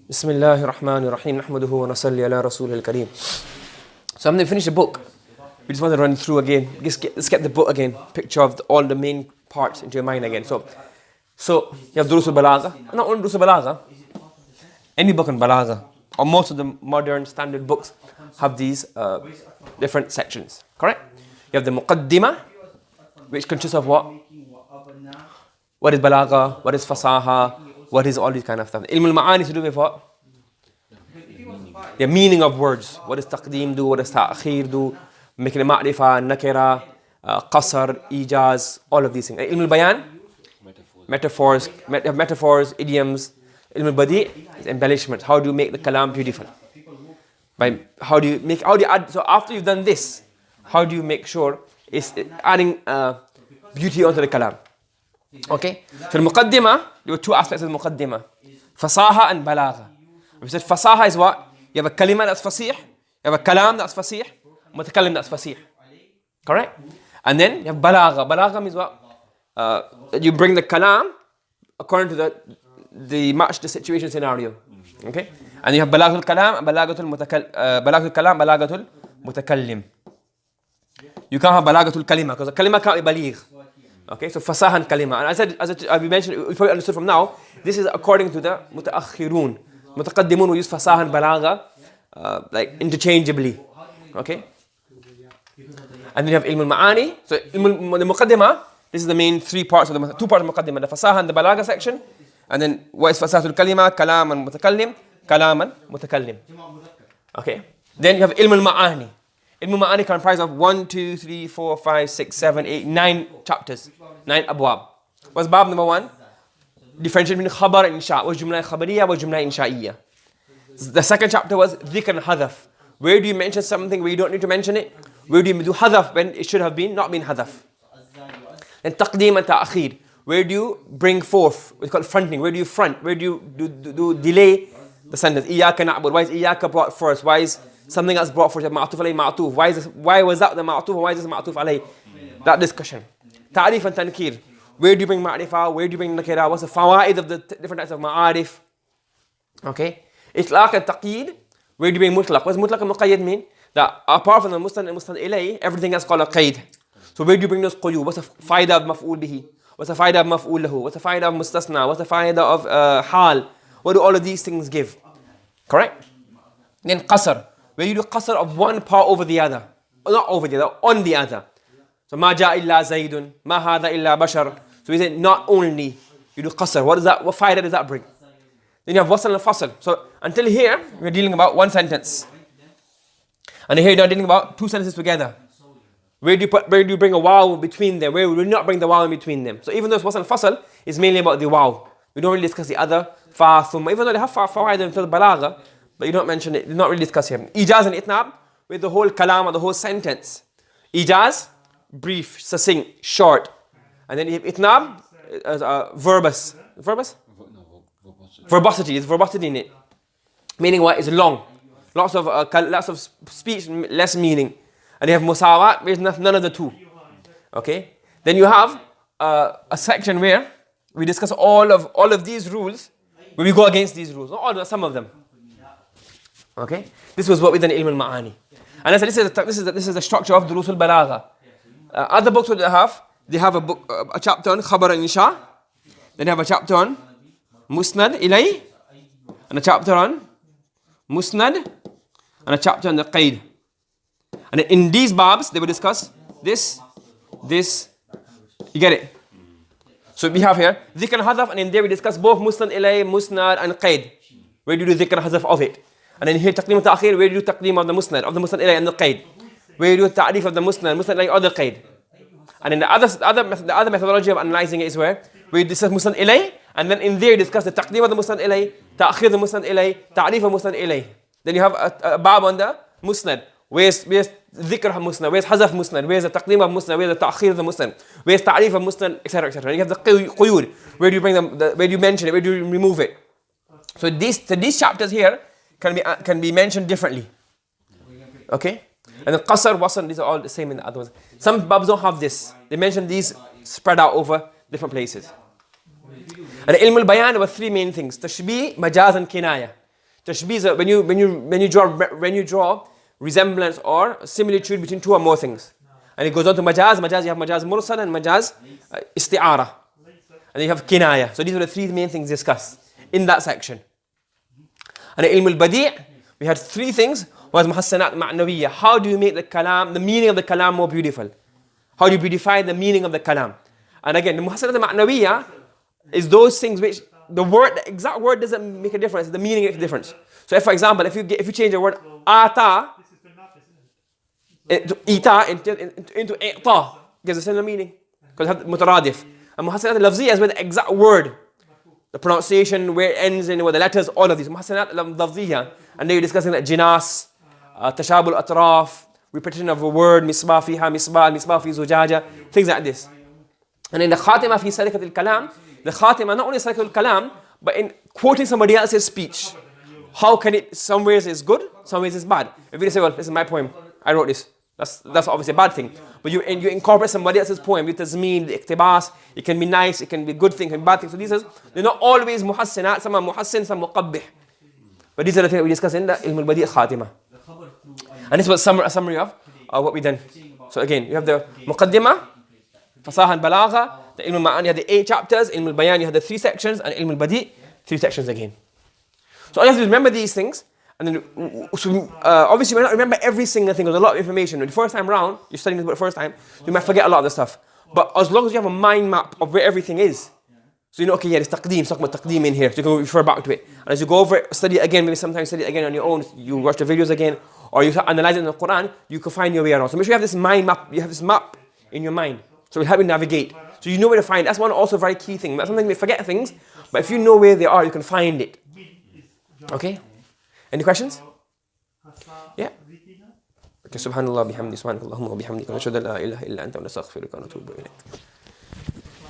Bismillahir Rahmanir Rahim. Nahmaduhu wa nasalli ala Rasulil Kareem. So I'm going to finish the book. We just want to run through again. Let's get the book again. Picture of all the main parts into your mind again. So you have Duroosul Balagah. Not only Duroosul Balagah, any book on Balagah, or most of the modern standard books have these different sections. Correct? You have the Muqaddimah, which consists of what? What is Balagah? What is Fasaha? What is all these kind of stuff? Ilm al-Ma'ani is to do with what? The meaning of words. What does taqdeem do? What does ta'khir do? Making a ma'rifah, nakira, qasr, ijaz, all of these things. Ilm al-Bayan? Metaphors, idioms. Ilm al-Badi is embellishment. How do you make the kalam beautiful? How do you add, so after you've done this, how do you make sure it's adding beauty onto the kalam? Okay, so the Muqaddimah, there were two aspects of the Muqaddimah, Fasaha and Balagha. We said Fasaha is what? You have a kalima that's fasih, you have a kalam that's fasih, mutakallim that's fasih. Correct? And then you have Balagha. Balagha means what? You bring the kalam according to the match the situation scenario. Okay? And you have Balaghatul Kalam and Balaghatul Kalam, Balaghatul Mutakallim. You can't have Balaghatul Kalima because the kalima can't be baligh. Okay, so fasaha and kalima. And as we mentioned, we probably understood from now, this is according to the mutaakhirun. Mutaqaddimun will use fasaha and balagha like interchangeably. Okay? And then you have ilm al-ma'ani. So the muqaddimah, this is the main two parts of the muqaddimah, the fasaha and the balagha section. And then what is fasahatul kalima, kalam and mutakallim, kalam and mutakallim. Okay? Then you have ilm al-ma'ani. Ilm al-Ma'ani comprises of 1, 2, 3, 4, 5, 6, 7, 8, 9 chapters, 9 abwab. What's bab number 1? Differentiate between khabar and insha. What's jumla khabariyya, what's jumla insha'iyya. The second chapter was dhikr and hadaf. Where do you mention something where you don't need to mention it? Where do you do hadaf when it should have been not been hadaf? And taqdeem and ta'khir. Where do you bring forth? It's called fronting. Where do you front? Where do you do delay the sentence? Iyyaka na'bud. Why is iyyaka brought first? Why is something else brought for ma'atuf alayhi ma'atuf? Why was that the ma'atuf? Why is this ma'atuf alayhi? That discussion. Ta'rif and tankir. Where do you bring ma'rifah? Where do you bring nakira? What's the fawaid of the different types of ma'arif? Okay. Itlaq and taqeed. Where do you bring mutlaq? What does mutlaq and muqayyad mean? That apart from the musnad and musnad ilayhi, everything else called a qaid. So where do you bring those quyud? What's the faida of maf'ul bihi? What's the faida of maf'ul lahu? What's the faida of mustasna? What's the faida of hal? What do all of these things give? Correct? Then qasr. Where you do qasr of one part over the other. Not over the other, on the other. So ma ja illa zaydun, ma hadha illa bashar. So we say not only you do qasr. What faida does that bring? Then you have wasl and fasl. So until here, we're dealing about one sentence. And here you're dealing about two sentences together. Where do you bring a waw between them? Where will you not bring the waw in between them? So even though wasl and fasl is mainly about the waw. We don't really discuss the other, fa, thumma. Even though they have fawaid and balagha, but you don't mention it, you not really discuss here. Ijaz and itnab, with the whole kalam or the whole sentence. Ijaz, brief, succinct, short. And then itnab, verbose. Verbose? Verbosity, there's verbosity in it. Meaning what? It's long. Lots of speech, less meaning. And you have musawat, where there's none of the two. Okay? Then you have a section where we discuss all of these rules, where we go against these rules. Not all, some of them. Okay, this was what we done in ilm al-ma'ani, and I said this is the structure of Duroosul Balagha. Other books that they have a chapter on khabar and insha, then they have a chapter on musnad ilay, and a chapter on musnad, and a chapter on the qaid. And in these babs they will discuss this. You get it? So we have here dhikr and hadaf, and in there we discuss both musnad ilay, musnad, and qaid. Where do you do dhikr and hadaf of it? And then here taqdeem and ta'khir, where do you do taqdeem of the musnad ilay and the qaid? Where do you do ta'rif of the musnad ilay or the qaid? And then the other methodology of analyzing it is where we discuss musnad ilay, and then in there you discuss the taqdeem of the musnad ilay, ta'khir of the musnad ilay, ta'rif of musnad ilay. Then you have a bab on the musnad. Where's dhikr of musnad? Where's hazaf musnad? Where's the taqdeem of musnad? Where's the ta'khir of the musnad? Where's ta'rif of musnad, etc., etc. You have the quyud. Where do you bring them? Where do you mention it? Where do you remove it? So these chapters here can be mentioned differently. Okay? And the qasr, wasl, these are all the same in the other ones. Some babs don't have this. They mention these spread out over different places. And ilm al-bayan, there were three main things. Tashbih, majaz and kinaya. Tashbih is when you draw resemblance or similitude between two or more things. And it goes on to majaz. Majaz, you have majaz mursal and majaz isti'ara. And then you have kinaya. So these are the three main things discussed in that section. And in ilm al-badi', we had three things. One is muhassanat ma'nawiyya. How do you make the kalam, the meaning of the kalam more beautiful? How do you beautify the meaning of the kalam? And again, the muhassanat ma'nawiyya is those things which the exact word doesn't make a difference, the meaning makes a difference. So if, for example, if you change the word ata into i'ta, gives a similar meaning. Because it has mutaradif. And muhassanat al-lafziyya is where the exact word, the pronunciation, where it ends and where the letters, all of these. Muhassanat al-lafziyya. And then you're discussing that jinas, tashabul atraf, repetition of a word, misbah fiha misbah, misbah fi zujaja, things like this. And in the khatima fi salikat al-kalam, the khatima not only salikat al-kalam, but in quoting somebody else's speech. How can it, some ways it's good, some ways it's bad. If you say, well, this is my poem, I wrote this. That's obviously a bad thing. But you incorporate somebody else's poem with tazmeen, the iqtibas, it can be nice, it can be good thing, it can be bad thing. So these are, they're not always muhassinat, some are muhassin, some muqabbih. But these are the things we discuss in the ilm al-badi' khatima. And this was a summary of what we done. So again, you have the muqaddimah, fasaha and balagha, the ilm al-ma'ani had the 8 chapters, ilm al-bayan you had the 3 sections, and ilm al-badi' 3 sections again. So all you have to remember these things, and then obviously you might not remember every single thing. There's a lot of information. The first time around, you're studying this for the first time, you might forget a lot of the stuff. But as long as you have a mind map of where everything is, so you know, okay, yeah, there's taqdeem, talk about taqdeem in here, so you can refer back to it. And as you go over it, study it again, maybe sometimes study it again on your own, you watch the videos again, or you analyze it in the Quran, you can find your way around. So make sure you have this mind map, you have this map in your mind, so it will help you navigate. So you know where to find it. That's one also very key thing. Sometimes you may forget things, but if you know where they are, you can find it. Okay? Any questions? Yeah. Okay, subhanallah bihamdi, subhanakallahumma wa bihamdika, nashhadu an la ilaha illa anta wa nastaghfiruka wa natubu ilayk.